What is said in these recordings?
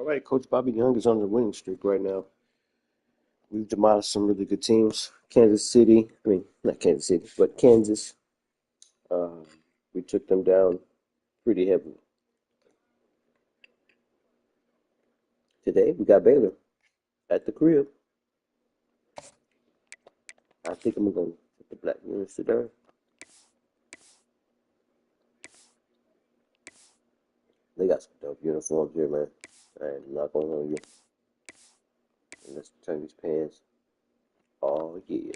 right, Coach Bobby Young is on the winning streak right now. We've demolished some really good teams. Kansas City, I mean, not Kansas City, but Kansas. We took them down pretty heavily. Today, we got Baylor at the crib. I think I'm going to put the black units to there. They got some dope uniforms here, man. I am not going on you. And let's turn these pants. Oh, yeah.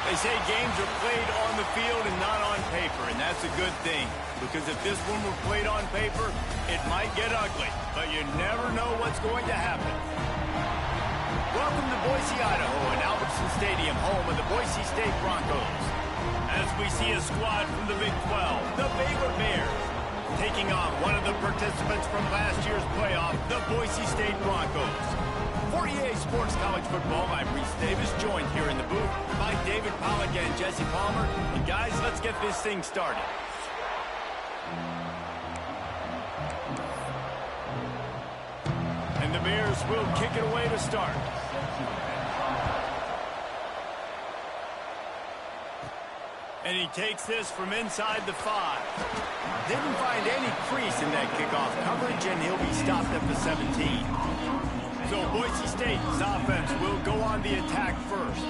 They say games are played on the field and not on paper, and that's a good thing. Because if this one were played on paper, it might get ugly. But you never know what's going to happen. Welcome to Boise, Idaho, and Albertson Stadium, home of the Boise State Broncos. As we see a squad from the Big 12, the Baylor Bears, taking on one of the participants from last year's playoff, the Boise State Broncos. For EA Sports College Football, I'm Reese Davis, joined here in the booth by David Pollack and Jesse Palmer. And guys, let's get this thing started. And the Bears will kick it away to start. And he takes this from inside the 5. Didn't find any crease in that kickoff coverage, and he'll be stopped at the 17. So Boise State's offense will go on the attack first.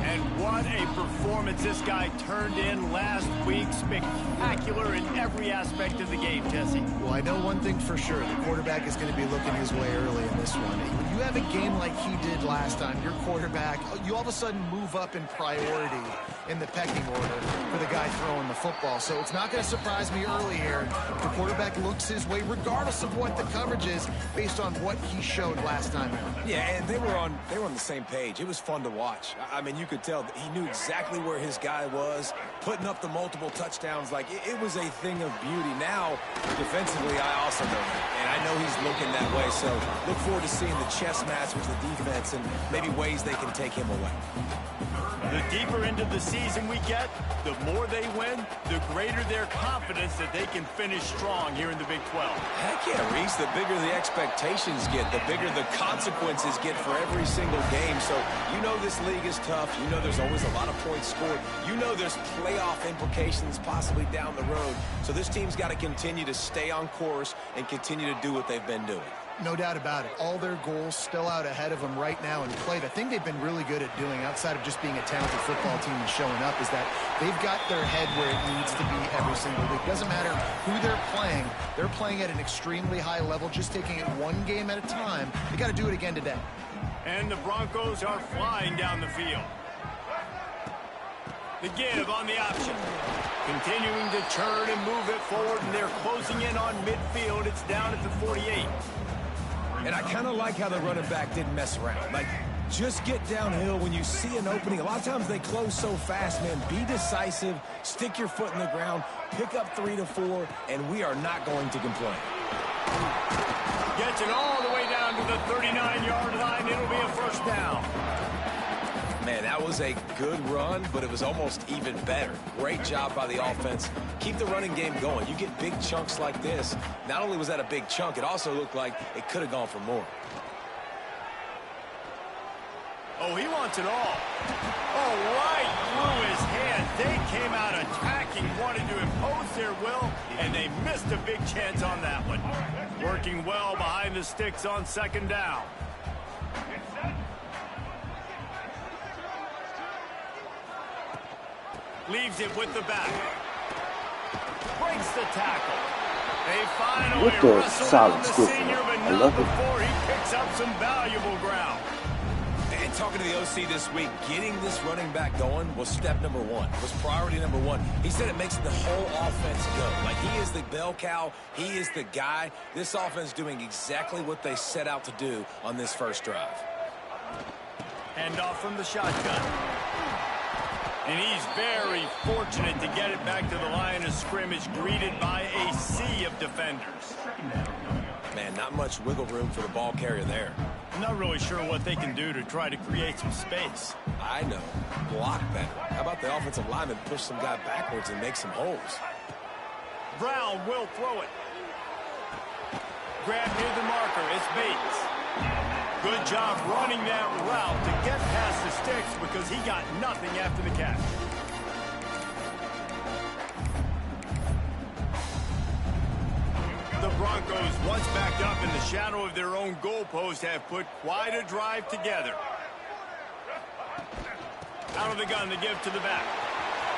And what a performance this guy turned in last week. Spectacular in every aspect of the game, Jesse. Well, I know one thing for sure. The quarterback is going to be looking his way early in this one. When you have a game like he did last time, your quarterback, you all of a sudden move up in priority in the pecking order for the guy throwing the football. So it's not going to surprise me early here. The quarterback looks his way regardless of what the coverage is based on what he showed last time out. Yeah, and they were on the same page. It was fun to watch. I mean, you could tell that he knew exactly where his guy was, putting up the multiple touchdowns. Like, it was a thing of beauty. Now, defensively, I also know that, and I know he's looking that way. So look forward to seeing the chess match with the defense and maybe ways they can take him away. The deeper into the season we get, the more they win, the greater their confidence that they can finish strong here in the Big 12. Heck yeah, Reese. The bigger the expectations get, the bigger the consequences get for every single game. So you know this league is tough. You know there's always a lot of points scored. You know there's playoff implications possibly down the road. So this team's got to continue to stay on course and continue to do what they've been doing. No doubt about it. All their goals still out ahead of them right now in play. The thing they've been really good at doing, outside of just being a talented football team and showing up, is that they've got their head where it needs to be every single week. Doesn't matter who they're playing at an extremely high level, just taking it one game at a time. They got to do it again today. And the Broncos are flying down the field. The give on the option. Continuing to turn and move it forward, and they're closing in on midfield. It's down at the 48. And I kind of like how the running back didn't mess around. Like, just get downhill when you see an opening. A lot of times they close so fast, man. Be decisive, stick your foot in the ground, pick up 3 to 4, and we are not going to complain. Gets it all the way down to the 39-yard line. It'll be a first down. Man, that was a good run, but it was almost even better. Great job by the offense. Keep the running game going. You get big chunks like this. Not only was that a big chunk, it also looked like it could have gone for more. Oh, he wants it all. Oh, right through his hand. They came out attacking, wanted to impose their will, and they missed a big chance on that one. Working well behind the sticks on second down. Leaves it with the back. Breaks the tackle. They finally wrestle down the senior, but not before he picks up some valuable ground. And talking to the OC this week, getting this running back going was step number one, was priority number one. He said it makes the whole offense go. Like, he is the bell cow. He is the guy. This offense doing exactly what they set out to do on this first drive. Hand off from the shotgun. And he's very fortunate to get it back to the line of scrimmage, greeted by a sea of defenders. Man, not much wiggle room for the ball carrier there. I'm not really sure what they can do to try to create some space. I know. Block better. How about the offensive lineman push some guy backwards and make some holes? Brown will throw it. Grab near the marker. It's Bates. Good job running that route to get past the sticks because he got nothing after the catch. The Broncos, once backed up in the shadow of their own goalpost, have put quite a drive together. Out of the gun to give to the back.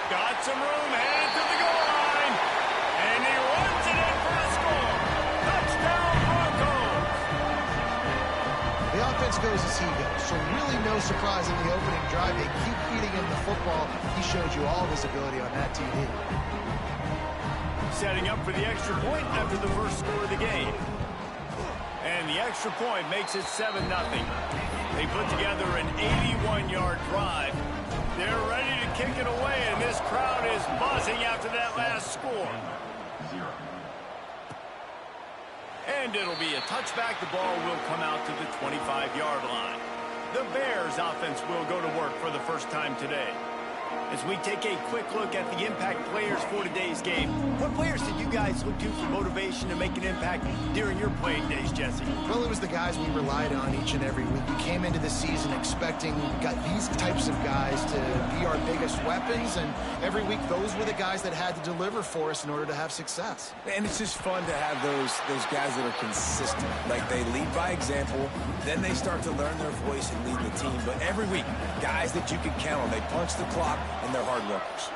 Got some room, headed to the goal line. And he runs it in for a score. Touchdown, Broncos. The offense goes as he goes, so really no surprise in the opening drive. They keep feeding him the football. He showed you all of his ability on that TD. Setting up for the extra point after the first score of the game. And the extra point makes it 7-0. They put together an 81-yard drive. They're ready to kick it away, and this crowd is buzzing after that last score. And it'll be a touchback. The ball will come out to the 25-yard line. The Bears offense will go to work for the first time today. As we take a quick look at the impact players for today's game, what players did you guys look to for motivation to make an impact during your playing days, Jesse? Well, it was the guys we relied on each and every week. We came into the season expecting got these types of guys to be our biggest weapons, and every week those were the guys that had to deliver for us in order to have success. And it's just fun to have those guys that are consistent. Like, they lead by example, then they start to learn their voice and lead the team. But every week, guys that you can count on, they punch the clock, and they're hard workers.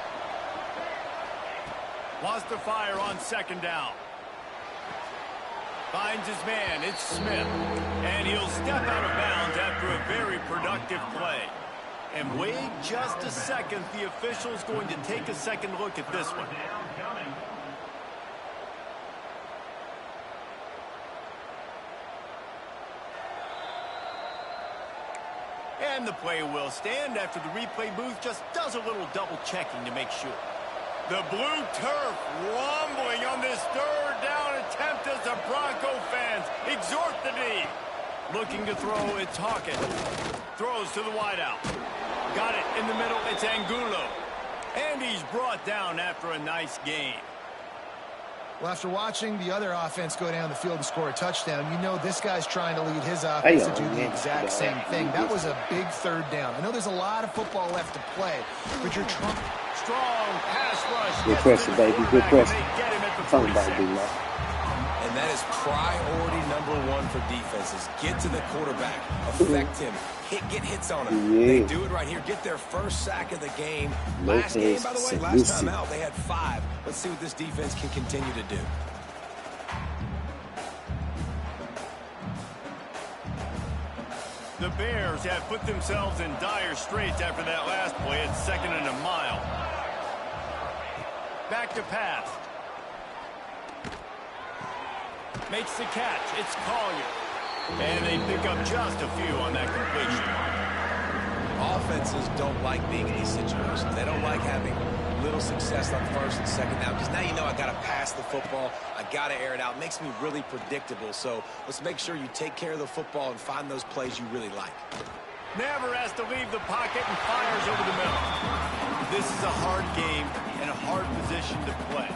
Lost the fire on second down. Finds his man. It's Smith. And he'll step out of bounds after a very productive play. And wait just a second. The official's going to take a second look at this one. And the play will stand after the replay booth just does a little double checking to make sure. The blue turf rumbling on this third down attempt as the Bronco fans exhort the D. Looking to throw, it's Hawkins. Throws to the wideout. Got it in the middle, it's Angulo. And he's brought down after a nice gain. Well, after watching the other offense go down the field and score a touchdown, you know this guy's trying to lead his offense to do the exact same thing. That was a big third down. I know there's a lot of football left to play, but you're trying. Strong pass rush. Good pressure, baby. Good pressure. Talking about it, man. And that is priority #1 for defenses. Get to the quarterback. Affect him. Get hits on him. Yeah. They do it right here. Get their first sack of the game. Last game, by the way, last time out, they had 5. Let's see what this defense can continue to do. The Bears have put themselves in dire straits after that last play. It's 2nd and a mile. Back to pass. Makes the catch. It's Collier. And they pick up just a few on that completion. Offenses don't like being in these situations. They don't like having little success on first and second down, because now you know I got to pass the football. I got to air it out. It makes me really predictable. So let's make sure you take care of the football and find those plays you really like. Never has to leave the pocket and fires over the middle. This is a hard game and a hard position to play.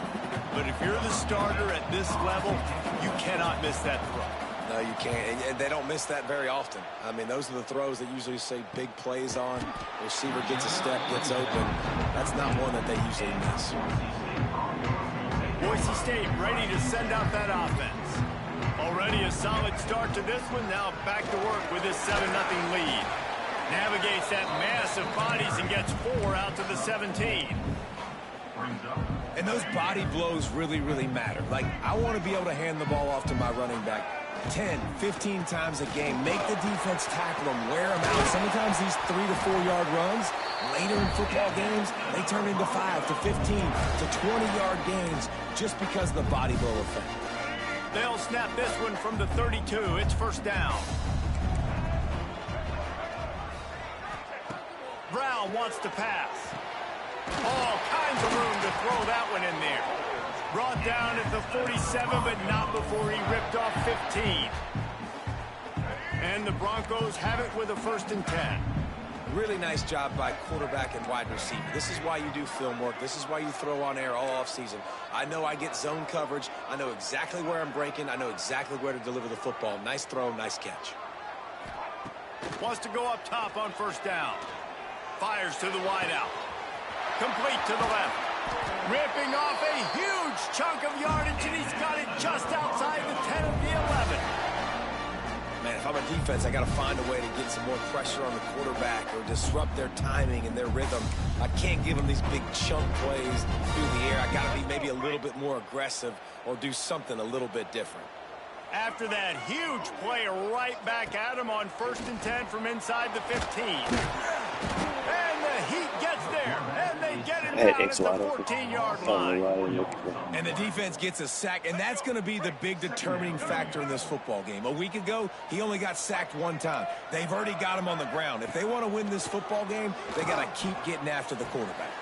But if you're the starter at this level, you cannot miss that throw. No, you can't. And they don't miss that very often. I mean, those are the throws that usually say big plays on. The receiver gets a step, gets open. That's not one that they usually miss. Boise State ready to send out that offense. Already a solid start to this one. Now back to work with this 7-0 lead. Navigates that mass of bodies and gets 4 out to the 17. And those body blows really, really matter. Like, I want to be able to hand the ball off to my running back 10, 15 times a game. Make the defense tackle them, wear them out. Sometimes these 3 to 4 yard runs, later in football games, they turn into 5 to 15 to 20-yard gains just because of the body blow effect. They'll snap this one from the 32. It's first down. Brown wants to pass. All kinds of room to throw that one in there. Brought down at the 47, but not before he ripped off 15. And the Broncos have it with a 1st and 10. Really nice job by quarterback and wide receiver. This is why you do film work. This is why you throw on air all offseason. I know I get zone coverage. I know exactly where I'm breaking. I know exactly where to deliver the football. Nice throw, nice catch. Wants to go up top on 1st down. Fires to the wideout. Complete to the left. Ripping off a huge chunk of yardage, and he's got it just outside the 10 of the 11. Man, if I'm a defense, I got to find a way to get some more pressure on the quarterback or disrupt their timing and their rhythm. I can't give them these big chunk plays through the air. I got to be maybe a little bit more aggressive or do something a little bit different. After that huge play, right back at him on 1st and 10 from inside the 15. And the Heat gets there, and they get it down at the 14-yard line. And the defense gets a sack, and that's going to be the big determining factor in this football game. A week ago, he only got sacked 1 time. They've already got him on the ground. If they want to win this football game, they got to keep getting after the quarterback.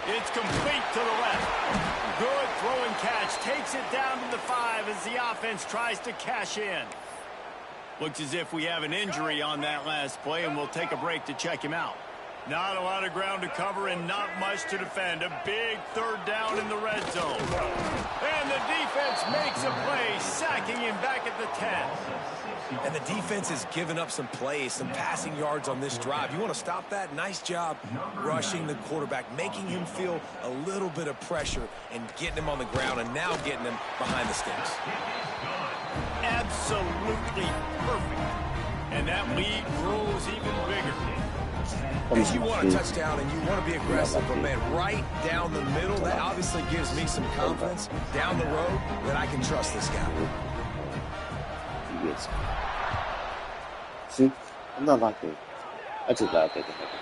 It's complete to the left. Good throw and catch. Takes it down to the 5 as the offense tries to cash in. Looks as if we have an injury on that last play, and we'll take a break to check him out. Not a lot of ground to cover and not much to defend. A big 3rd down in the red zone. And the defense makes a play, sacking him back at the 10. And the defense has given up some plays, some passing yards on this drive. You want to stop that? Nice job rushing the quarterback, making him feel a little bit of pressure and getting him on the ground and now getting him behind the sticks. Absolutely perfect. And that lead grows even bigger. As you want a touchdown and you want to be aggressive, but man, right down the middle, that obviously gives me some confidence down the road that I can trust this guy. Yes. See, I'm not like that. I just allowed that to happen.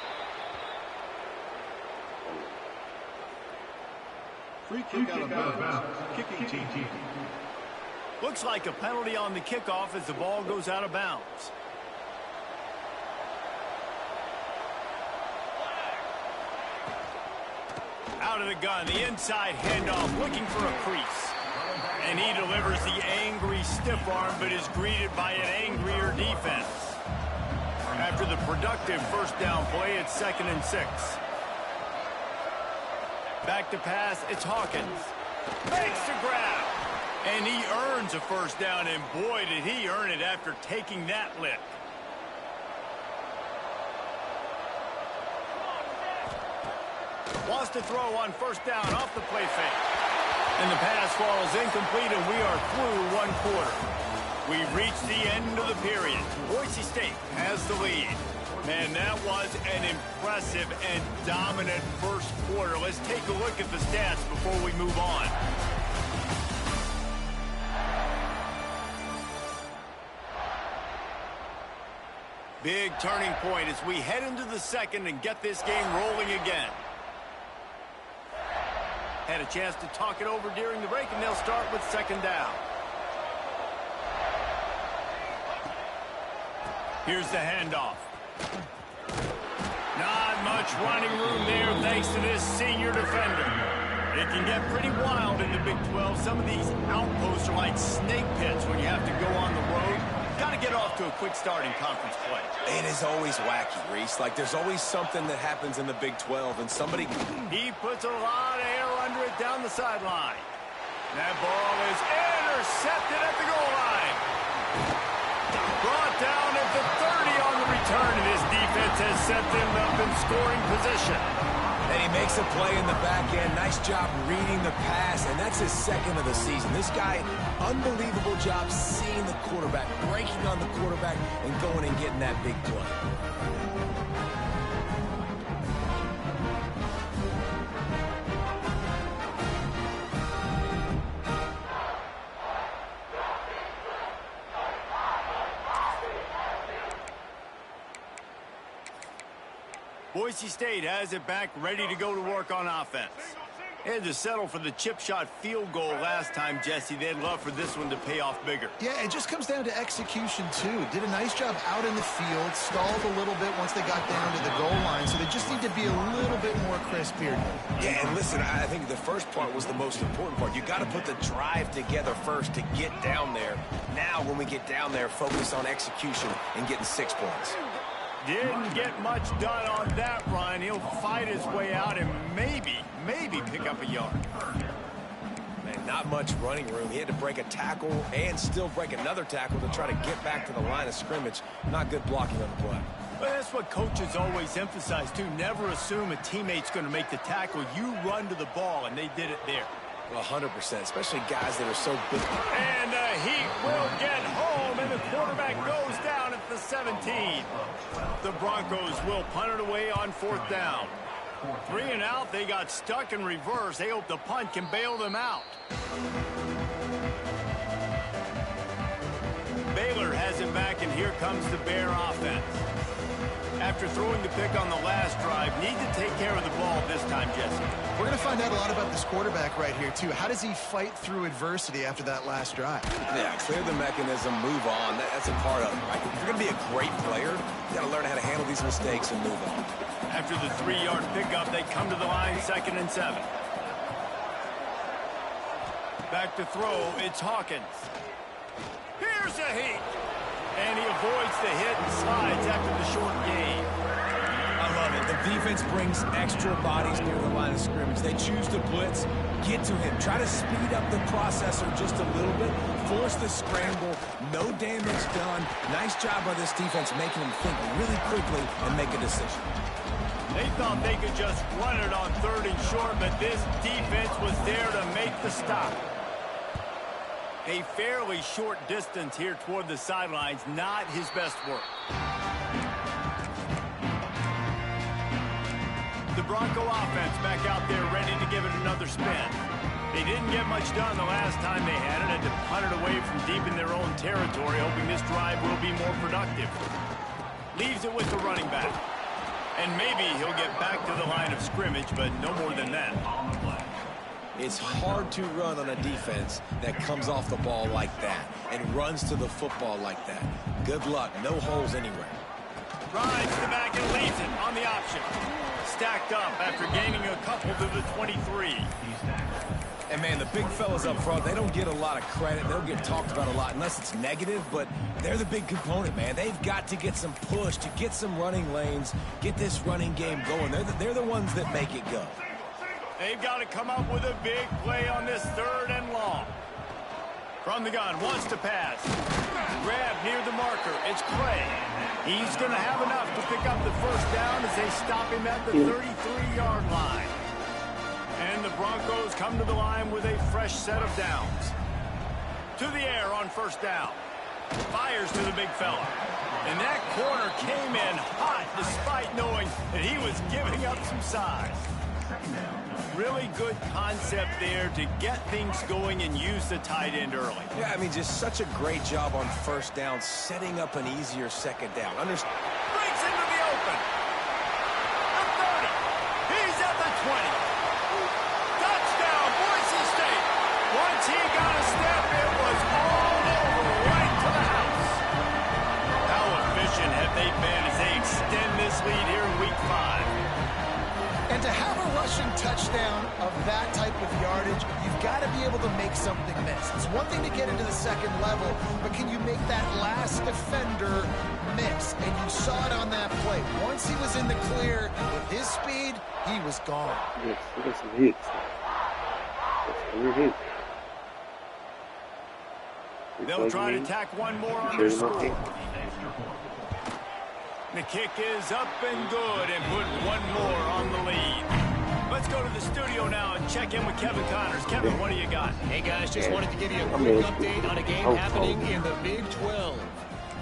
Free kick out of bounds. Kicking team. Looks like a penalty on the kickoff as the ball goes out of bounds. Out of the gun, the inside handoff, looking for a crease. And he delivers the angry stiff arm, but is greeted by an angrier defense. After the productive 1st down play, it's 2nd and 6. Back to pass, it's Hawkins. Makes the grab. And he earns a 1st down, and boy, did he earn it after taking that lick. Wants to throw on 1st down off the play fake. And the pass falls incomplete, and we are through 1 quarter. We've reached the end of the period. Boise State has the lead. Man, that was an impressive and dominant 1st quarter. Let's take a look at the stats before we move on. Big turning point as we head into the 2nd and get this game rolling again. Had a chance to talk it over during the break, and they'll start with 2nd down. Here's the handoff. Not much running room there thanks to this senior defender. It can get pretty wild in the Big 12. Some of these outposts are like snake pits when you have to go on the road. Got to get off to a quick start in conference play. It is always wacky, Reese. Like, there's always something that happens in the Big 12, and somebody... He puts a lot of air under it down the sideline. That ball is intercepted at the goal line. Brought down at the 30 on the return, and his defense has set them up in scoring position. And he makes a play in the back end. Nice job reading the pass, and that's his 2nd of the season. This guy, unbelievable job seeing the quarterback, breaking on the quarterback, and going and getting that big play. Boise State has it back, ready to go to work on offense. They had to settle for the chip shot field goal last time, Jesse. They'd love for this one to pay off bigger. Yeah, it just comes down to execution, too. Did a nice job out in the field, stalled a little bit once they got down to the goal line, so they just need to be a little bit more crisp here. Yeah, and listen, I think the first part was the most important part. You got to put the drive together first to get down there. Now, when we get down there, focus on execution and getting 6 points. Didn't get much done on that run. He'll fight his way out and maybe pick up a yard. Man, not much running room. He had to break a tackle and still break another tackle to try to get back to the line of scrimmage. Not good blocking on the play. Well, that's what coaches always emphasize, too. Never assume a teammate's going to make the tackle. You run to the ball, and they did it there. 100%, especially guys that are so big. And the Heat will get home, and the quarterback goes down at the 17. The Broncos will punt it away on 4th down. 3 and out, they got stuck in reverse. They hope the punt can bail them out. Baylor has it back, and here comes the Bear offense. After throwing the pick on the last drive, need to take care of the ball this time, Jesse. We're going to find out a lot about this quarterback right here, too. How does he fight through adversity after that last drive? Yeah, clear the mechanism, move on. That's a part of it, right? If you're going to be a great player, you got to learn how to handle these mistakes and move on. After the 3-yard pickup, they come to the line, 2nd and 7. Back to throw, it's Hawkins. Here's a Heat. And he avoids the hit and slides after the short gain. I love it. The defense brings extra bodies near the line of scrimmage. They choose to blitz, get to him, try to speed up the processor just a little bit, force the scramble, no damage done. Nice job by this defense making him think really quickly and make a decision. They thought they could just run it on 3rd and short, but this defense was there to make the stop. A fairly short distance here toward the sidelines, not his best work. The Bronco offense back out there ready to give it another spin. They didn't get much done the last time they had it, had to punt it away from deep in their own territory, hoping this drive will be more productive. Leaves it with the running back. And maybe he'll get back to the line of scrimmage, but no more than that. It's hard to run on a defense that comes off the ball like that and runs to the football like that. Good luck. No holes anywhere. Drives the back and leaves it on the option. Stacked up after gaining a couple to the 23. And, man, the big fellas up front, they don't get a lot of credit. They don't get talked about a lot unless it's negative, but they're the big component, man. They've got to get some push, to get some running lanes, get this running game going. They're the ones that make it go. They've got to come up with a big play on this 3rd and long. From the gun, wants to pass. Grab near the marker. It's Clay. He's going to have enough to pick up the 1st down as they stop him at the 33-yard line. And the Broncos come to the line with a fresh set of downs. To the air on 1st down. Fires to the big fella. And that corner came in hot despite knowing that he was giving up some size. Really good concept there to get things going and use the tight end early. Yeah, I mean, just such a great job on 1st down, setting up an easier 2nd down. Breaks into the open. The 30. He's at the 20. Touchdown, Boise State. Once he got a step, it was all over, right to the house. How efficient have they been as they extend this lead here in Week 5? And to have a rushing touchdown of that type of yardage, you've got to be able to make something miss. It's one thing to get into the 2nd level, but can you make that last defender miss? And you saw it on that play. Once he was in the clear, with his speed, he was gone. Yes, look at some hits. Hits. They'll try to tack one more on their score. The kick is up and good and put one more on the lead. Let's go to the studio now and check in with Kevin Connors. Kevin, what do you got? Hey, guys, just wanted to give you a quick update on a game happening in the Big 12.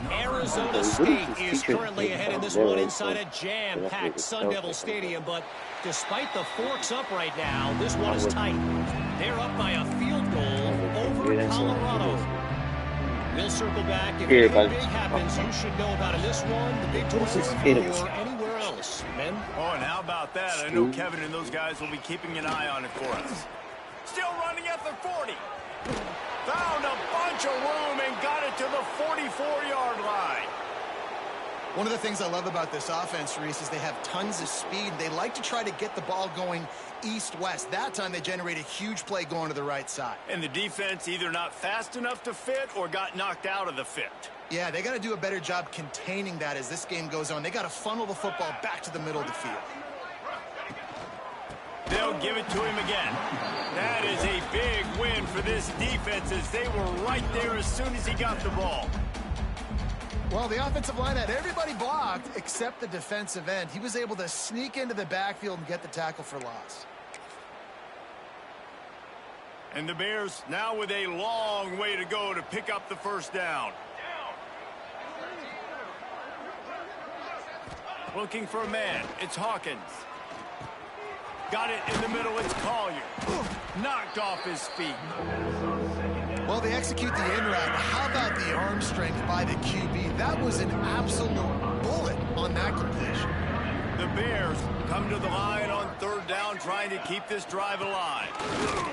Arizona State is currently ahead in this one inside a jam-packed Sun Devil Stadium, but despite the forks up right now, this one is tight. They're up by a field goal over Colorado. We'll circle back. If anything big happens, you should know about in this one, the Big 12 or anywhere else. Men? Oh, and how about that? I know Kevin and those guys will be keeping an eye on it for us. Still running at the 40. Found a bunch of room and got it to the 44-yard line. One of the things I love about this offense, Reese, is they have tons of speed. They like to try to get the ball going east-west. That time they generate a huge play going to the right side. And the defense either not fast enough to fit or got knocked out of the fit. Yeah, they got to do a better job containing that as this game goes on. They got to funnel the football back to the middle of the field. They'll give it to him again. That is a big win for this defense as they were right there as soon as he got the ball. Well, the offensive line had everybody blocked except the defensive end. He was able to sneak into the backfield and get the tackle for loss. And the Bears now with a long way to go to pick up the first down. Looking for a man. It's Hawkins. Got it in the middle. It's Collier. Knocked off his feet. Well, they execute the in route. How about the arm strength by the QB? That was an absolute bullet on that completion. The Bears come to the line on third down, trying to keep this drive alive.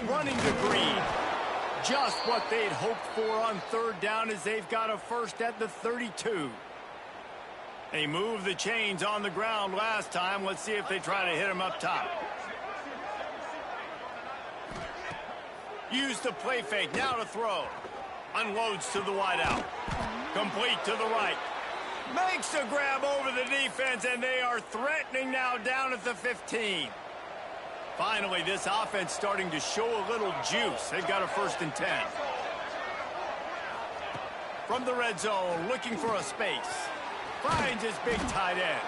Running to Green. Just what they'd hoped for on third down as they've got a first at the 32. They moved the chains on the ground last time. Let's see if they try to hit him up top. Use the play fake, now to throw. Unloads to the wideout. Complete to the right. Makes a grab over the defense, and they are threatening now down at the 15. Finally, this offense starting to show a little juice. They've got a 1st and 10. From the red zone, looking for a space. Finds his big tight end.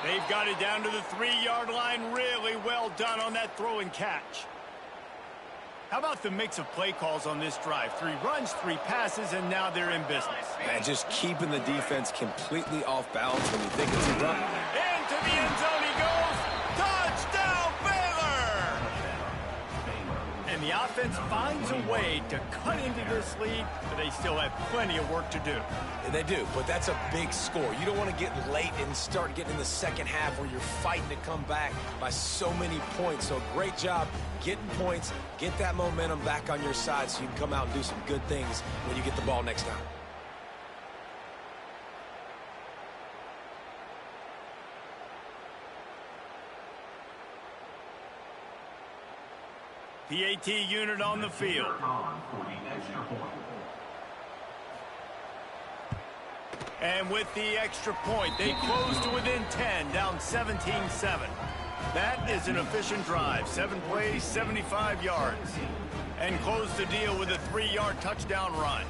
They've got it down to the 3-yard line. Really well done on that throw and catch. How about the mix of play calls on this drive? 3 runs, 3 passes, and now they're in business. Man, just keeping the defense completely off balance when you think it's a run. Into the end zone he goes. Touchdown, Baylor! And the offense finds a way to cut into this lead, but they still have plenty of work to do. They do, but that's a big score. You don't want to get late and start getting in the second half where you're fighting to come back by so many points. So great job getting points, get that momentum back on your side so you can come out and do some good things when you get the ball next time. PAT unit on the field. And with the extra point, they close to within 10, down 17-7. That is an efficient drive. 7 plays, 75 yards. And close the deal with a 3-yard touchdown run.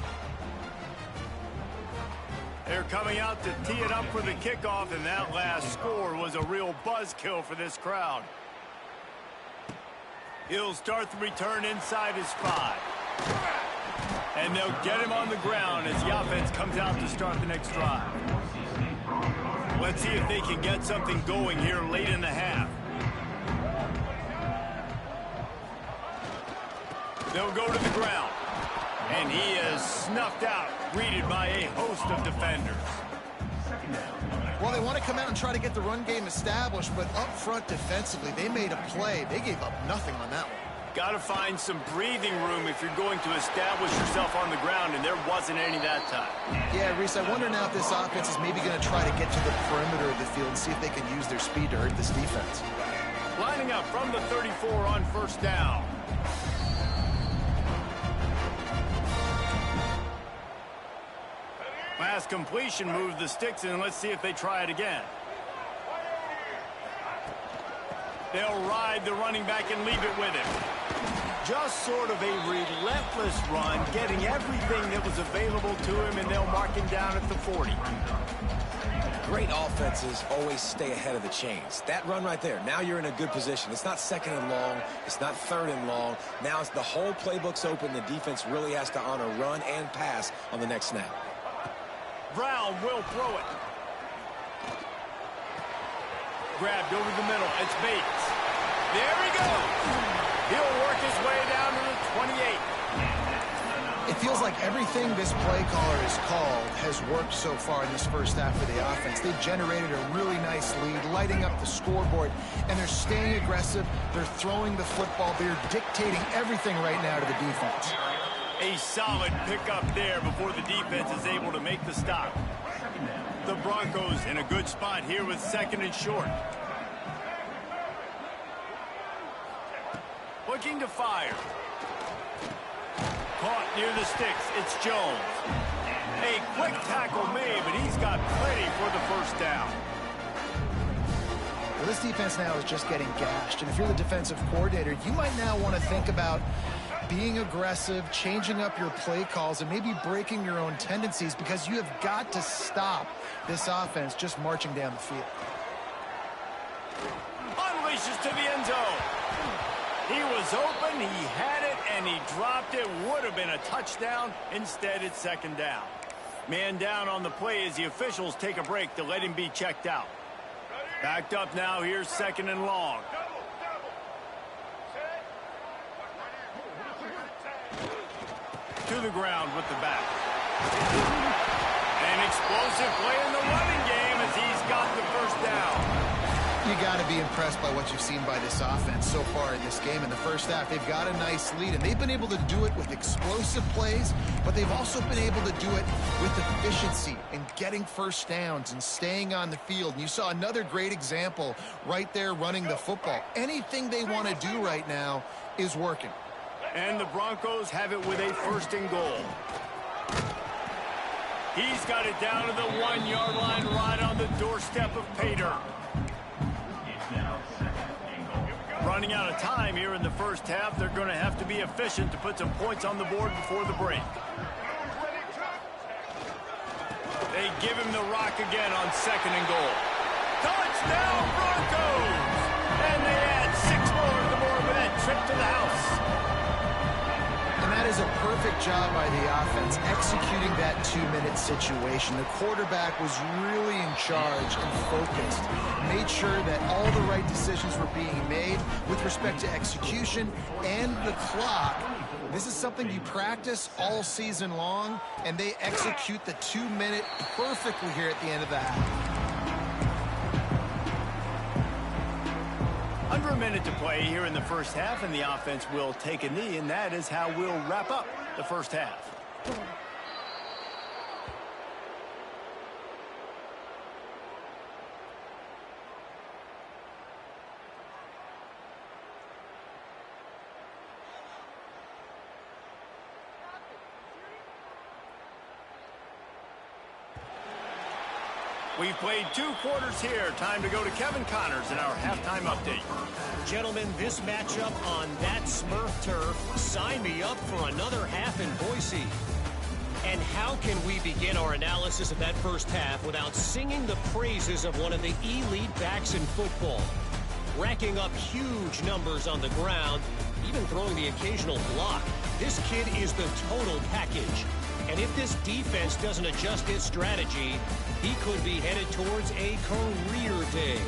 They're coming out to tee it up for the kickoff, and that last score was a real buzzkill for this crowd. He'll start the return inside his 5. And they'll get him on the ground as the offense comes out to start the next drive. Let's see if they can get something going here late in the half. They'll go to the ground. And he is snuffed out, greeted by a host of defenders. Well, they want to come out and try to get the run game established, but up front defensively, they made a play. They gave up nothing on that one. Got to find some breathing room if you're going to establish yourself on the ground, and there wasn't any that time. Yeah, Reese, I wonder now if this offense is maybe going to try to get to the perimeter of the field and see if they can use their speed to hurt this defense. Lining up from the 34 on 1st down. Pass completion, moved the sticks in. Let's see if they try it again. They'll ride the running back and leave it with him. Just sort of a relentless run, getting everything that was available to him, and they'll mark him down at the 40. Great offenses always stay ahead of the chains. That run right there, now you're in a good position. It's not 2nd and long. It's not 3rd and long. Now it's the whole playbook's open. The defense really has to honor run and pass on the next snap. Brown will throw it. Grabbed over the middle. It's Bates. There he goes. He'll work his way down to the 28. It feels like everything this play caller has called has worked so far in this first half of the offense. They've generated a really nice lead, lighting up the scoreboard, and they're staying aggressive. They're throwing the football. They're dictating everything right now to the defense. A solid pickup there before the defense is able to make the stop. The Broncos in a good spot here with 2nd and short. Looking to fire. Caught near the sticks. It's Jones. A quick tackle made, but he's got plenty for the first down. Well, this defense now is just getting gashed. And if you're the defensive coordinator, you might now want to think about being aggressive, changing up your play calls, and maybe breaking your own tendencies, because you have got to stop this offense just marching down the field. Unleashes to the end zone. He was open, he had it, and he dropped it. Would have been a touchdown. Instead, it's 2nd down. Man down on the play as the officials take a break to let him be checked out. Backed up now, here's 2nd and long. To the ground with the back. An explosive play in the running game as he's got the first down. You got to be impressed by what you've seen by this offense so far in this game. In the first half, they've got a nice lead, and they've been able to do it with explosive plays, but they've also been able to do it with efficiency and getting first downs and staying on the field. And you saw another great example right there running the football. Anything they want to do right now is working. And the Broncos have it with a 1st and goal. He's got it down to the 1-yard line right on the doorstep of Pater. Running out of time here in the first half. They're going to have to be efficient to put some points on the board before the break. They give him the rock again on 2nd and goal. Touchdown Broncos! And they add 6 more to the board with that trip to the house. And that is a perfect job by the offense, executing that 2-minute situation. The quarterback was really in charge and focused, made sure that all the right decisions were being made with respect to execution and the clock. This is something you practice all season long, and they execute the 2-minute perfectly here at the end of the half. Under a minute to play here in the first half, and the offense will take a knee, and that is how we'll wrap up the first half. We've played 2 quarters here. Time to go to Kevin Connors in our halftime update. Gentlemen, this matchup on that Smurf turf, sign me up for another half in Boise. And how can we begin our analysis of that first half without singing the praises of one of the elite backs in football? Racking up huge numbers on the ground, even throwing the occasional block. This kid is the total package. And if this defense doesn't adjust its strategy, he could be headed towards a career day.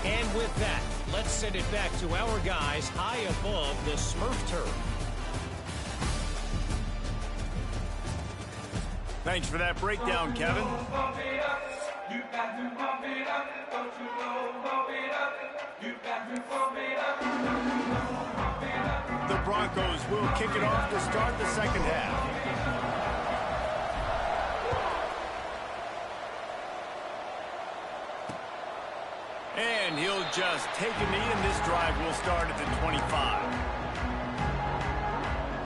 And with that, let's send it back to our guys high above the Smurf turf. Thanks for that breakdown, Kevin. The Broncos will kick it off to start the second half. And he'll just take a knee, and this drive will start at the 25.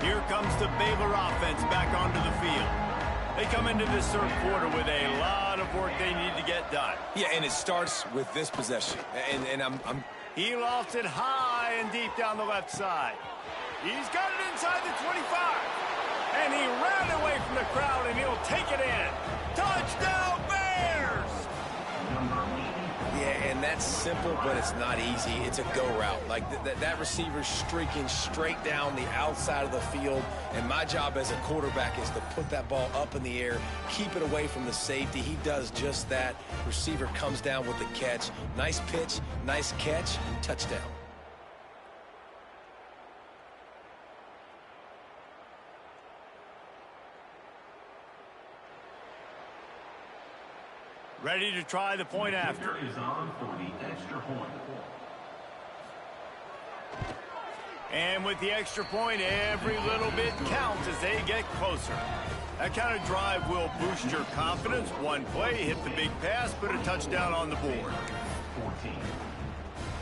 Here comes the Baylor offense back onto the field. They come into this third quarter with a lot of work they need to get done. Yeah, and it starts with this possession. And He lofts it high and deep down the left side. He's got it inside the 25. And he ran away from the crowd, and he'll take it in. Touchdown, Bears! Yeah, and that's simple, but it's not easy. It's a go route. Like that receiver's streaking straight down the outside of the field, and my job as a quarterback is to put that ball up in the air, keep it away from the safety. He does just that. Receiver comes down with the catch. Nice pitch, nice catch, touchdown. Ready to try the point after. Is on for the extra point. And with the extra point, every little bit counts as they get closer. That kind of drive will boost your confidence. One play, hit the big pass, put a touchdown on the board. 14.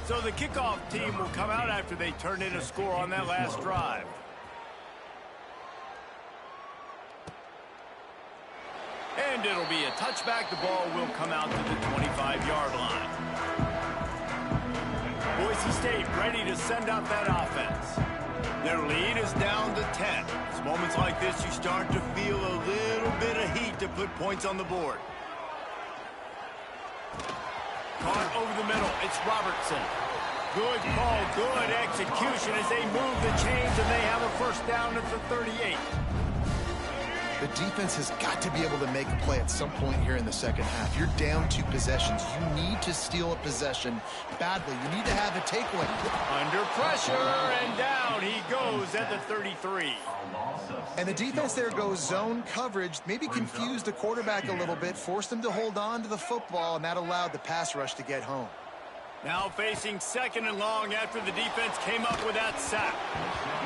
So the kickoff team will come out after they turn in a score on that last drive. And it'll be a touchback. The ball will come out to the 25-yard line. Boise State ready to send out that offense. Their lead is down to 10. It's moments like this you start to feel a little bit of heat to put points on the board. Caught over the middle. It's Robertson. Good call, good execution as they move the chains, and they have a first down at the 38. The defense has got to be able to make a play at some point here in the second half. You're down 2 possessions. You need to steal a possession badly. You need to have a takeaway. Under pressure, and down he goes at the 33. And the defense there goes zone coverage, maybe confused the quarterback a little bit, forced him to hold on to the football, and that allowed the pass rush to get home. Now facing second and long after the defense came up with that sack.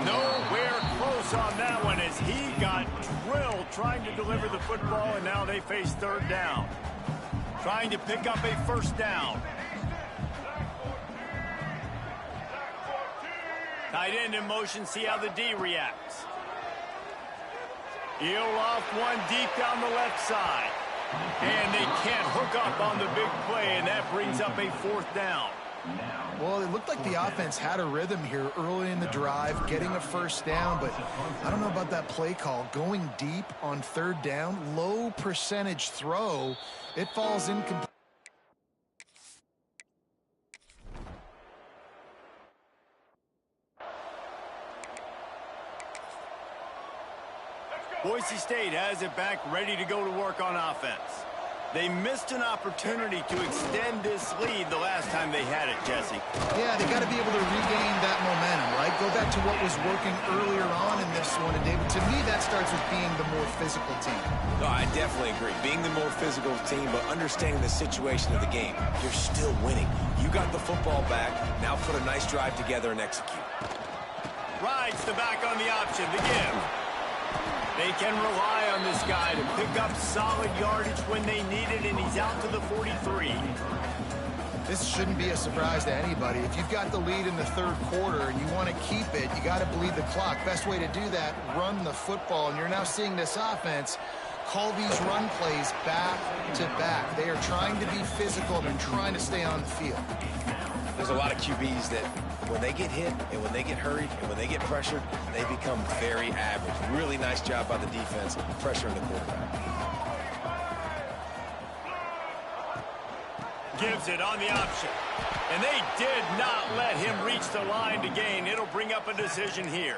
Nowhere close on that one as he got drilled trying to deliver the football, and now they face third down. Trying to pick up a first down. Tight end in motion, see how the D reacts. He'll off one deep down the left side. And they can't hook up on the big play, and that brings up a fourth down. Well, it looked like the offense had a rhythm here early in the drive, getting a first down, but I don't know about that play call. Going deep on third down, low percentage throw, it falls incomplete. Boise State has it back, ready to go to work on offense. They missed an opportunity to extend this lead the last time they had it, Jesse. Yeah, they got to be able to regain that momentum, right? Go back to what was working earlier on in this one. And David, to me, that starts with being the more physical team. No, I definitely agree. Being the more physical team, but understanding the situation of the game. You're still winning. You got the football back. Now put a nice drive together and execute. Rides the back on the option, the give. They can rely on this guy to pick up solid yardage when they need it, and he's out to the 43. This shouldn't be a surprise to anybody. If you've got the lead in the third quarter and you want to keep it, you got to bleed the clock. Best way to do that, run the football. And you're now seeing this offense call these run plays back to back. They are trying to be physical and trying to stay on the field. There's a lot of QBs that when they get hit and when they get hurried and when they get pressured, they become very average. Really nice job by the defense, pressuring the quarterback. Gives it on the option. And they did not let him reach the line to gain. It'll bring up a decision here.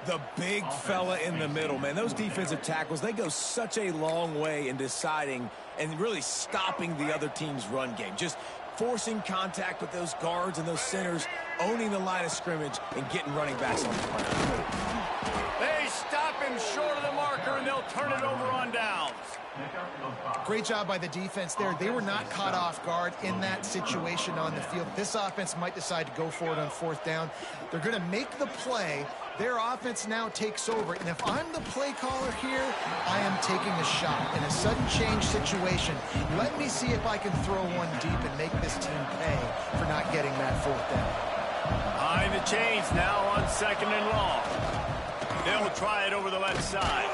The big fella in the middle, man. Those defensive tackles, they go such a long way in deciding and really stopping the other team's run game. Just forcing contact with those guards and those centers, owning the line of scrimmage, and getting running backs on the ground. They stop him short of the marker, and they'll turn it over on downs. Great job by the defense there. They were not caught off guard in that situation on the field. This offense might decide to go for it on fourth down. They're going to make the play. Their offense now takes over. And if I'm the play caller here, I am taking a shot. In a sudden change situation, let me see if I can throw one deep and make this team pay for not getting that fourth down. Behind the chains now on second and long. They'll try it over the left side.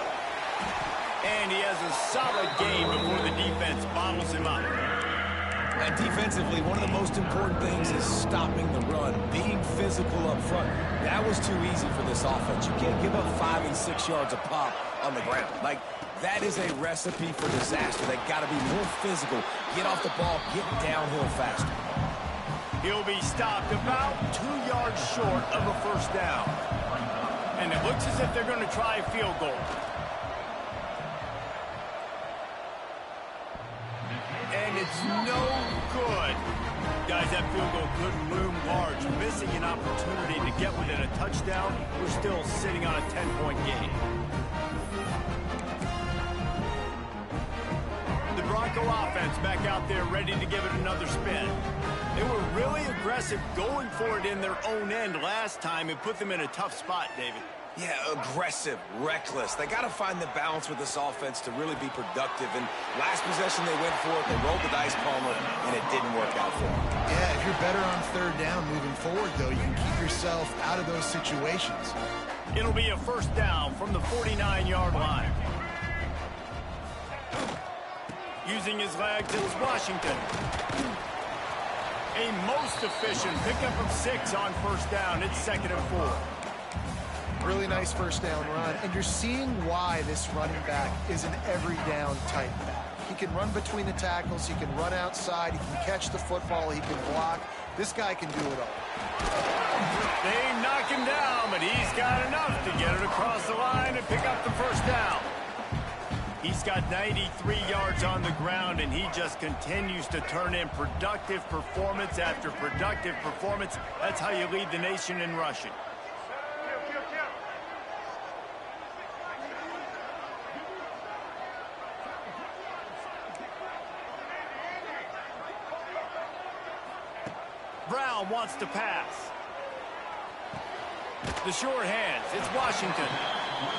And he has a solid game before the defense bottles him up. And defensively, one of the most important things is stopping the run, being physical up front. That was too easy for this offense. You can't give up 5 and 6 yards a pop on the ground. Like, that is a recipe for disaster. They got to be more physical, get off the ball, get downhill faster. He'll be stopped about 2 yards short of a first down. And it looks as if they're going to try a field goal. And it's no good. Guys, that field goal could loom large. Missing an opportunity to get within a touchdown. We're still sitting on a 10-point game. The Bronco offense back out there ready to give it another spin. They were really aggressive going for it in their own end last time and put them in a tough spot, David. Yeah, aggressive, reckless. They got to find the balance with this offense to really be productive. And last possession they went for it. They rolled the dice, Palmer, and it didn't work out for them. Yeah, if you're better on third down moving forward, though, you can keep yourself out of those situations. It'll be a first down from the 49-yard line. Using his legs, it's Washington. A most efficient pickup of 6 on first down. It's 2nd and 4. Really nice first down run, and you're seeing why this running back is an every down type back. He can run between the tackles, he can run outside, he can catch the football, he can block. This guy can do it all. They knock him down, but he's got enough to get it across the line and pick up the first down. He's got 93 yards on the ground, and he just continues to turn in productive performance after productive performance. That's how you lead the nation in rushing. Brown wants to pass. The short hands. It's Washington.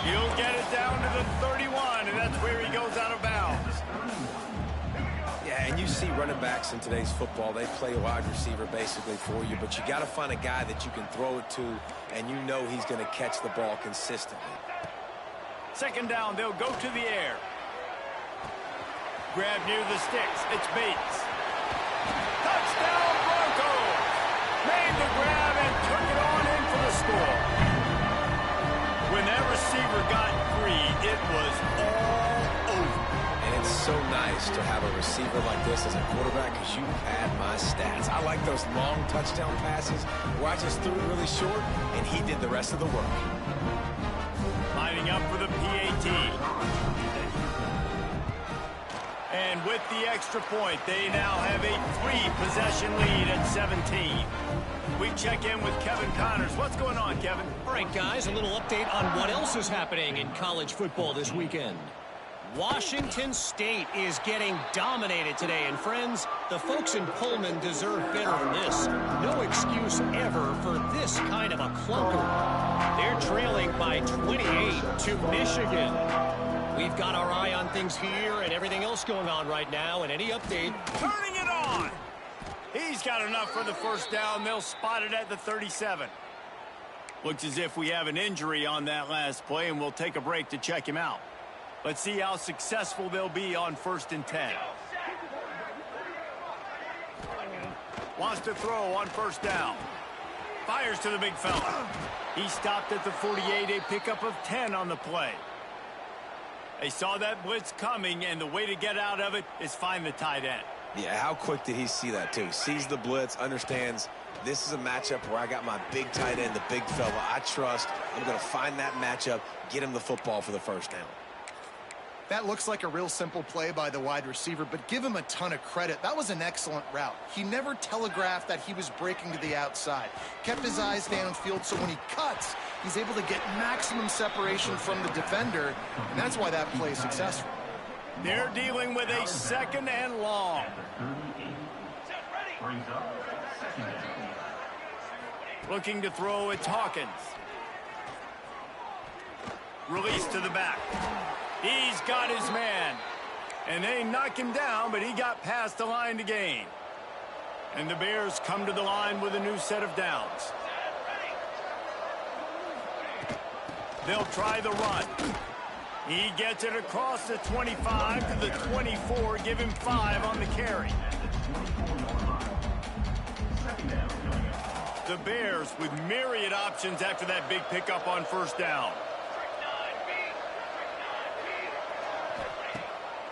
He'll get it down to the 31, and that's where he goes out of bounds. Yeah, and you see running backs in today's football, they play a wide receiver basically for you, but you got to find a guy that you can throw it to, and you know he's going to catch the ball consistently. 2nd down, they'll go to the air. Grab near the sticks. It's Bates. Touchdown, Broncos! Made the grab and took it on in for the score. When that receiver got free, it was all over. And it's so nice to have a receiver like this as a quarterback because you pad my stats. I like those long touchdown passes where I just threw it really short and he did the rest of the work. Lining up for the PAT. And with the extra point, they now have a 3-possession lead at 17. We check in with Kevin Connors. What's going on, Kevin? All right, guys, a little update on what else is happening in college football this weekend. Washington State is getting dominated today, and friends, the folks in Pullman deserve better than this. No excuse ever for this kind of a clunker. They're trailing by 28 to Michigan. We've got our eye on things here and everything else going on right now, and any update. Turning it on! He's got enough for the first down. They'll spot it at the 37. Looks as if we have an injury on that last play, and we'll take a break to check him out. Let's see how successful they'll be on 1st and 10. Wants to throw on first down. Fires to the big fella. He stopped at the 48, a pickup of 10 on the play. They saw that blitz coming, and the way to get out of it is find the tight end. Yeah, how quick did he see that, too? Sees the blitz, understands this is a matchup where I got my big tight end, the big fella I trust. I'm going to find that matchup, get him the football for the first down. That looks like a real simple play by the wide receiver, but give him a ton of credit. That was an excellent route. He never telegraphed that he was breaking to the outside. Kept his eyes downfield, so when he cuts, he's able to get maximum separation from the defender, and that's why that play is successful. They're dealing with a 2nd and long. Looking to throw, it's Hawkins. Release to the back. He's got his man. And they knock him down, but he got past the line to gain. And the Bears come to the line with a new set of downs. They'll try the run. He gets it across the 25 to the 24. Give him 5 on the carry. The Bears with myriad options after that big pickup on first down.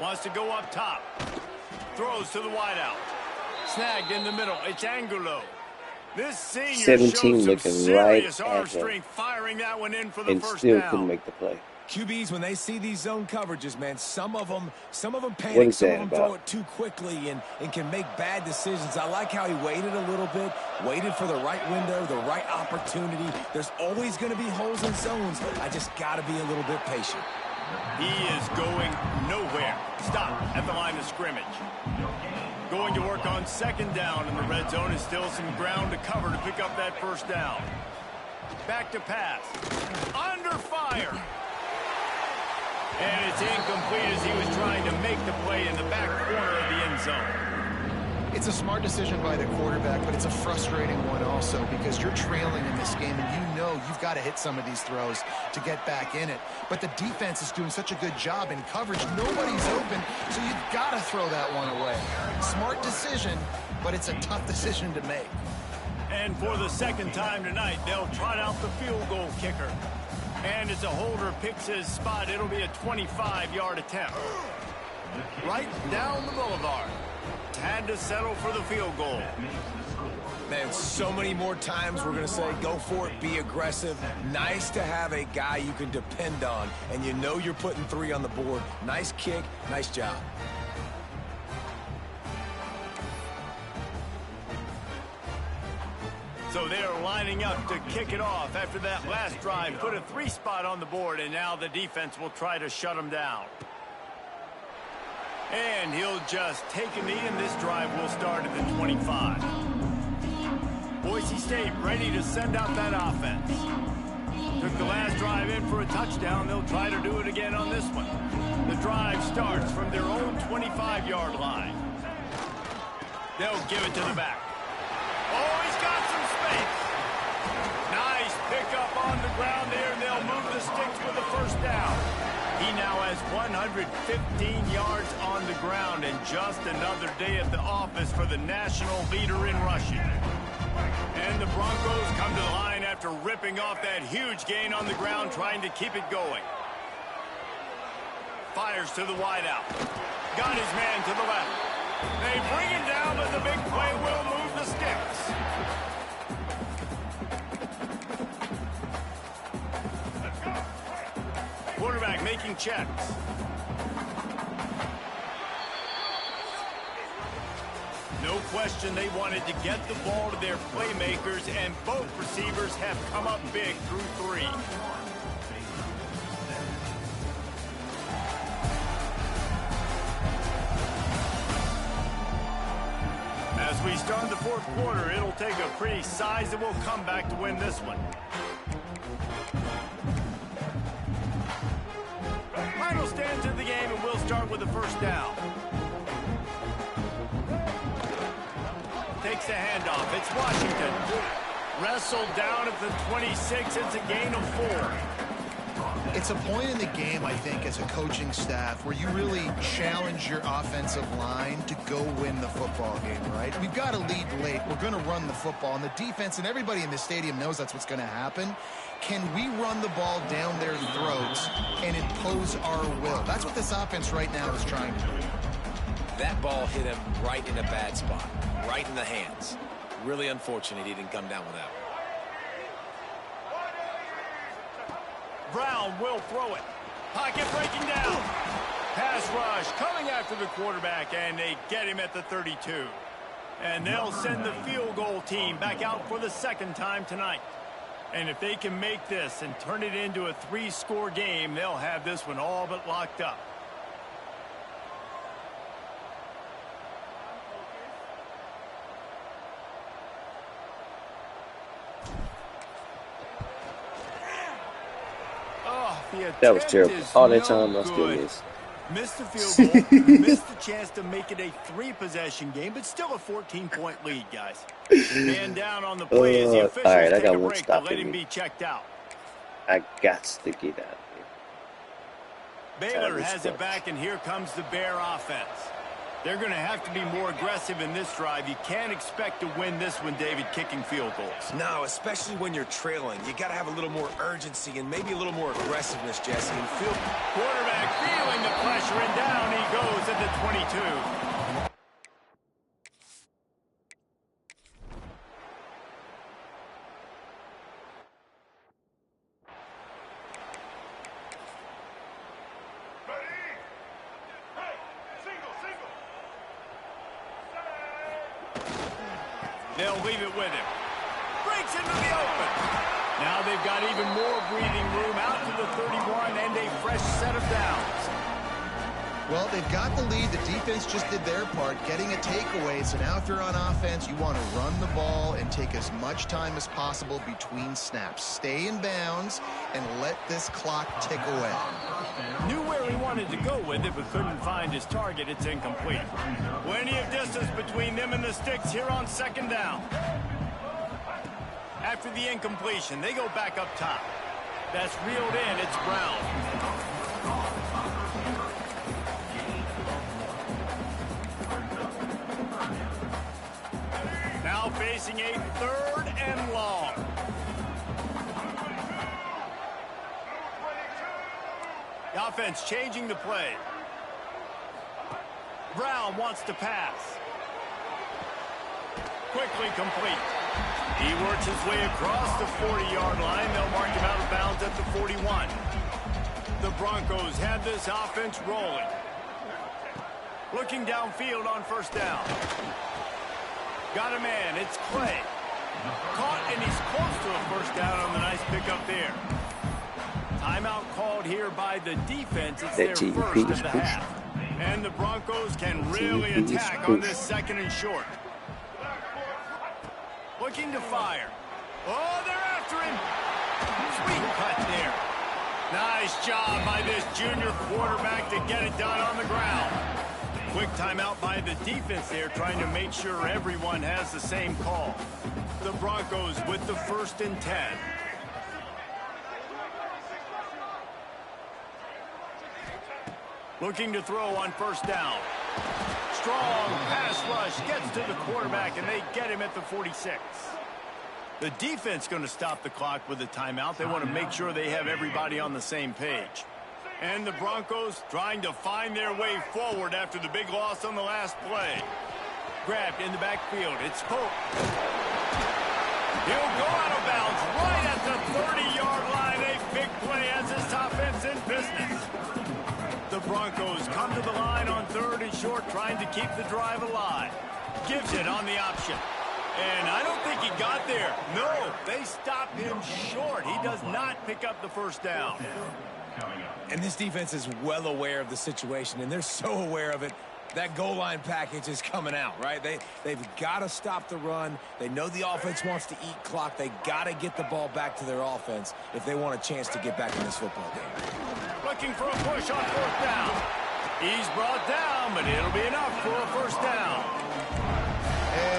Wants to go up top. Throws to the wideout. Snagged in the middle. It's Angulo. This senior 17 shows some looking right serious arm at strength, firing that one in for the and first still down. couldn't make the play. QBs, when they see these zone coverages, man, some of them What panic, is some that of them about? throw it too quickly and can make bad decisions. I like how he waited a little bit, waited for the right window, the right opportunity. There's always going to be holes in zones. I just got to be a little bit patient. He is going nowhere. Stop at the line of scrimmage. Going to work on 2nd down in the red zone, and still some ground to cover to pick up that first down. Back to pass. Under fire. And it's incomplete as he was trying to make the play in the back corner of the end zone. It's a smart decision by the quarterback, but it's a frustrating one also because you're trailing in this game and you know you've got to hit some of these throws to get back in it. But the defense is doing such a good job in coverage. Nobody's open, so you've got to throw that one away. Smart decision, but it's a tough decision to make. And for the second time tonight, they'll trot out the field goal kicker. And as a holder picks his spot, it'll be a 25-yard attempt. Right down the boulevard. Had to settle for the field goal. Man, so many more times we're going to say, go for it, be aggressive. Nice to have a guy you can depend on, and you know you're putting 3 on the board. Nice kick, nice job. So they're lining up to kick it off after that last drive. Put a 3 spot on the board, and now the defense will try to shut them down. And he'll just take a knee, and this drive will start at the 25. Boise State ready to send out that offense. Took the last drive in for a touchdown. They'll try to do it again on this one. The drive starts from their own 25-yard line. They'll give it to the back. Oh, he's got some space. Nice pickup on the ground there, and they'll move the sticks for the first down. He now has 115 yards on the ground, and just another day at the office for the national leader in rushing. And the Broncos come to the line after ripping off that huge gain on the ground, trying to keep it going. Fires to the wideout. Got his man to the left. They bring it down, but the big play will move the sticks. Quarterback making checks. No question they wanted to get the ball to their playmakers, and both receivers have come up big through 3. As we start the fourth quarter, it'll take a pretty sizable comeback to win this one. Final stands of the game, and we'll start with the first down. Takes a handoff. It's Washington. Wrestled down at the 26. It's a gain of 4. It's a point in the game, I think, as a coaching staff where you really challenge your offensive line to go win the football game, right? We've got to lead late. We're going to run the football, and the defense and everybody in the stadium knows that's what's going to happen. Can we run the ball down their throats and impose our will? That's what this offense right now is trying to do. That ball hit him right in a bad spot, right in the hands. Really unfortunate he didn't come down with that one. Brown will throw it. Pocket breaking down. Pass rush coming after the quarterback, and they get him at the 32. And they'll send the field goal team back out for the second time tonight. And if they can make this and turn it into a 3-score game, they'll have this one all but locked up. That was terrible. All that time, I still missed. Missed the field goal, missed the chance to make it a 3-possession game, but still a 14-point lead, guys. Man down on the play as the officials all right, I take got a one break to stop let in him me. be checked out. I got to get out of here. Baylor has it back, and here comes the Bear offense. They're going to have to be more aggressive in this drive. You can't expect to win this one, David, kicking field goals. No, especially when you're trailing. You got to have a little more urgency and maybe a little more aggressiveness, Jesse. And quarterback feeling the pressure, and down he goes at the 22. They'll leave it with him. Breaks into the open. Now they've got even more breathing room out to the 31 and a fresh set of downs. Well, they've got the lead. The defense just did their part, getting a takeaway. So now if you're on offense, you want to run the ball and take as much time as possible between snaps. Stay in bounds and let this clock tick away. Knew where he wanted to go with it, but couldn't find his target. It's incomplete. Plenty of distance between them and the sticks here on second down. After the incompletion, they go back up top. That's reeled in. It's Brown. Now facing a 3rd and long. The offense changing the play. Brown wants to pass. Quickly complete. He works his way across the 40-yard line. They'll mark him out of bounds at the 41. The Broncos have this offense rolling. Looking downfield on first down. Got a man. It's Clay. Caught, and he's close to a first down on the nice pickup there. Timeout called here by the defense. It's their first of the half. And the Broncos can really attack on this 2nd and short. Looking to fire. Oh, they're after him. Sweet cut there. Nice job by this junior quarterback to get it done on the ground. Quick timeout by the defense there, trying to make sure everyone has the same call. The Broncos with the 1st and 10. Looking to throw on first down. Strong pass rush gets to the quarterback, and they get him at the 46. The defense going to stop the clock with a timeout. They want to make sure they have everybody on the same page. And the Broncos trying to find their way forward after the big loss on the last play. Grabbed in the backfield. It's Pope. He'll go out of bounds right at the 30-yard line. A big play as this offense in business. The Broncos come to the line on 3rd and short, trying to keep the drive alive. Gives it on the option. And I don't think he got there. No, they stopped him short. He does not pick up the first down. And this defense is well aware of the situation, and they're so aware of it. That goal line package is coming out, right? They've got to stop the run. They know the offense wants to eat clock. They got to get the ball back to their offense if they want a chance to get back in this football game. Looking for a push on 4th down. He's brought down, but it'll be enough for a first down.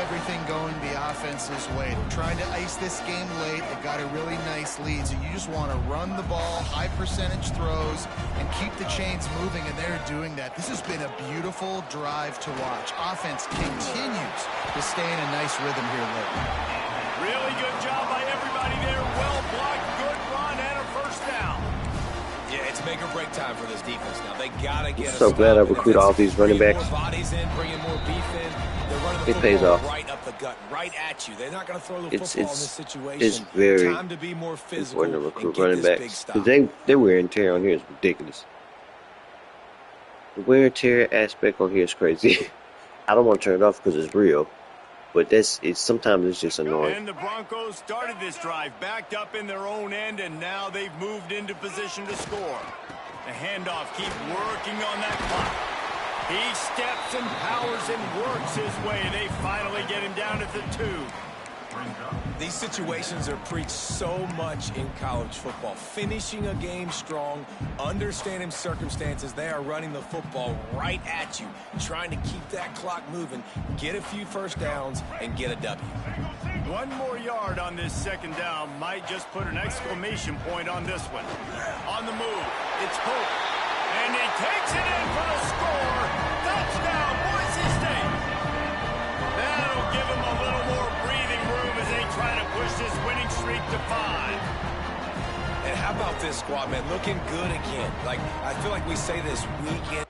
Everything going the offense's way. They're trying to ice this game late. They got a really nice lead, so you just want to run the ball, high percentage throws, and keep the chains moving, and they're doing that. This has been a beautiful drive to watch. Offense continues to stay in a nice rhythm here late. Really good job by everybody there. Well blocked, good run, and a first down. Yeah, it's make or break time for this defense now. They got to get I'm so glad I recruit all these running backs. More bodies in, bringing more beef in. It pays off. Right up the gut, right at you. They're not going to throw the football in this situation. It's very time to be more physical important to recruit and running get backs. this big Because they wear and tear on here is ridiculous. The wear and tear aspect on here is crazy. I don't want to turn it off because it's real. But sometimes it's just annoying. And the Broncos started this drive backed up in their own end, and now they've moved into position to score. The handoff keep working on that clock. He steps and powers and works his way. They finally get him down at the 2. These situations are preached so much in college football. Finishing a game strong, understanding circumstances. They are running the football right at you, trying to keep that clock moving, get a few first downs, and get a W. 1 more yard on this 2nd down might just put an exclamation point on this one. On the move, it's Pope. And he takes it in for the score. Touchdown, Boise State. That'll give him a little more breathing room as they try to push this winning streak to 5. And how about this squad, man? Looking good again. Like, I feel like we say this week in.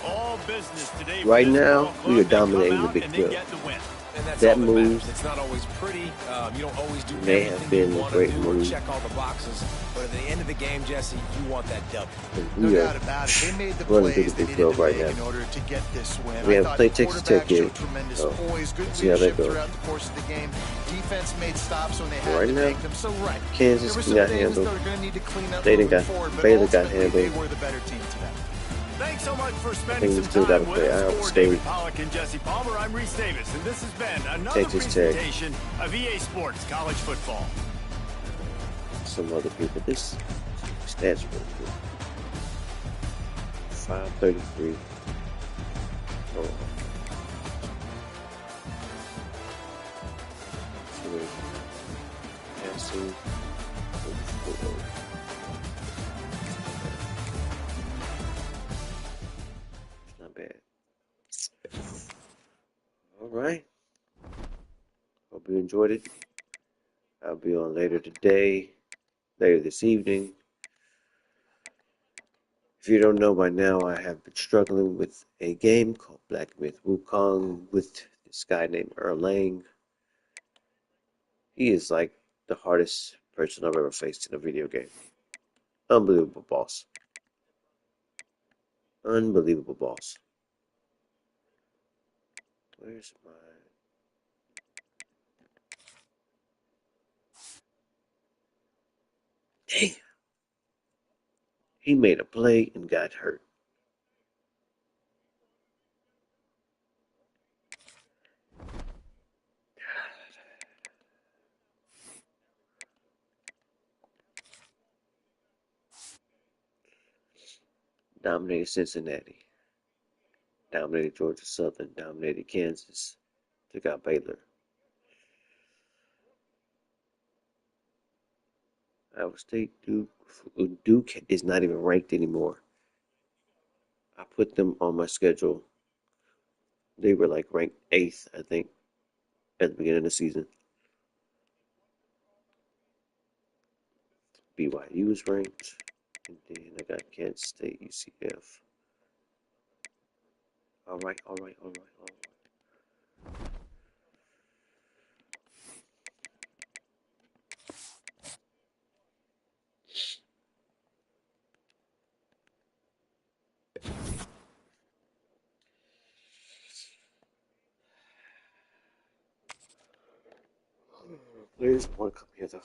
All business today. Right now, we are dominating the Big 12. Get the win. And that's that all that move matters. It's not always pretty. You don't always do may have everything been you a want to great do or move. check all the boxes. But at the end of the game, Jesse, you want that W. No We are doubt about it. They made the running through plays the they Big needed 12 to right make now. in order to get this win. We I haven't thought played the Texas Tech quarterback yet, showed tremendous so poise, good we'll see how that leadership goes. throughout the course of the game. Defense made stops when they had Right to now, make them. So right, Kansas there were some got things handled. they're going to need to clean up They moving got forward, but Baylor got ultimately they handled. were the better team today. Thanks so much for I spending think we some still got to time with play us. Iowa For State, David Pollock and Jesse Palmer, I'm Reese Davis, and this has been another Texas Tech, presentation of EA Sports College Football. some other people. This stats really good. 533. Oh, passing. It's not bad. All right. Hope you enjoyed it. I'll be on later today, later this evening. If you don't know by now, I have been struggling with a game called Black Myth Wukong with this guy named Erlang. He is like the hardest person I've ever faced in a video game. Unbelievable boss. Unbelievable boss. Where's my... Dang! He made a play and got hurt. Dominated Cincinnati. Dominated Georgia Southern. Dominated Kansas. Took out Baylor. Iowa State, Duke is not even ranked anymore. I put them on my schedule. They were like ranked 8th, I think, at the beginning of the season. BYU is ranked. And then I got Kansas State, UCF. All right. Players want to come here though.